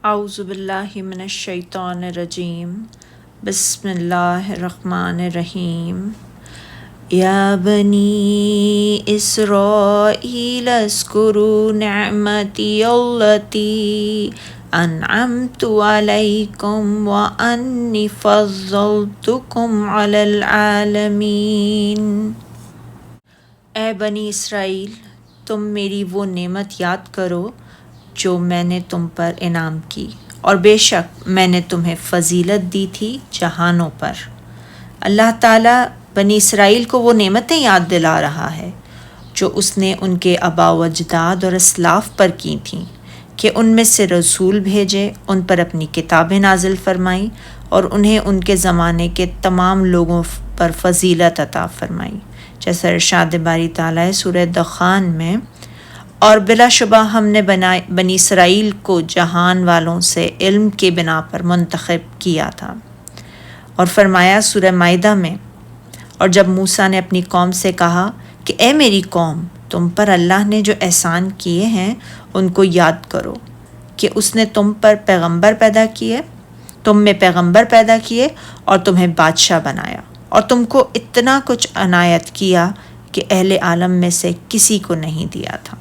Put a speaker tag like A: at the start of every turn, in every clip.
A: اعوذ باللہ من الشیطان الرجیم بسم اللہ الرحمن الرحیم یا بنی اسرائیل اذکروا نعمتی التی انعمت علیکم وانی فضلتکم علی العالمین۔ اے بنی اسرائیل، تم میری وہ نعمت یاد کرو جو میں نے تم پر انعام کی، اور بے شک میں نے تمہیں فضیلت دی تھی جہانوں پر۔ اللہ تعالیٰ بنی اسرائیل کو وہ نعمتیں یاد دلا رہا ہے جو اس نے ان کے آباء و اجداد اور اسلاف پر کی تھیں، کہ ان میں سے رسول بھیجے، ان پر اپنی کتابیں نازل فرمائیں اور انہیں ان کے زمانے کے تمام لوگوں پر فضیلت عطا فرمائی، جیسا ارشاد باری تعالیٰ ہے سورہ دخان میں۔ اور بلا شبہ ہم نے بنی اسرائیل کو جہان والوں سے علم کے بنا پر منتخب کیا تھا، اور فرمایا سورہ مائدہ میں، اور جب موسیٰ نے اپنی قوم سے کہا کہ اے میری قوم، تم پر اللہ نے جو احسان کیے ہیں ان کو یاد کرو، کہ اس نے تم پر پیغمبر پیدا کیے، تم میں پیغمبر پیدا کیے اور تمہیں بادشاہ بنایا، اور تم کو اتنا کچھ عنایت کیا کہ اہل عالم میں سے کسی کو نہیں دیا تھا۔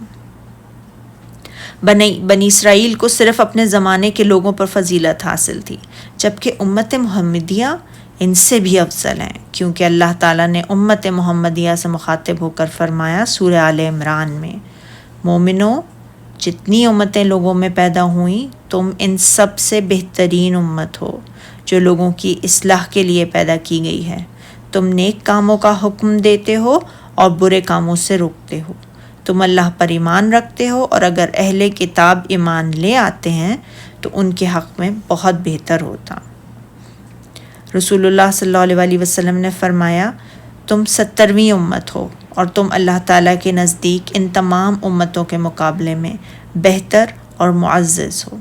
A: بنی اسرائیل کو صرف اپنے زمانے کے لوگوں پر فضیلت حاصل تھی، جبکہ امت محمدیہ ان سے بھی افضل ہیں، کیونکہ اللہ تعالیٰ نے امت محمدیہ سے مخاطب ہو کر فرمایا سورہ آل عمران میں، مومنو، جتنی امتیں لوگوں میں پیدا ہوئیں تم ان سب سے بہترین امت ہو جو لوگوں کی اصلاح کے لیے پیدا کی گئی ہے۔ تم نیک کاموں کا حکم دیتے ہو اور برے کاموں سے روکتے ہو، تم اللہ پر ایمان رکھتے ہو، اور اگر اہل کتاب ایمان لے آتے ہیں تو ان کے حق میں بہت بہتر ہوتا۔ رسول اللہ صلی اللہ علیہ وسلم نے فرمایا، تم 70ویں امت ہو اور تم اللہ تعالیٰ کے نزدیک ان تمام امتوں کے مقابلے میں بہتر اور معزز ہو۔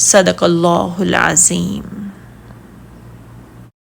A: صدق اللہ العظیم۔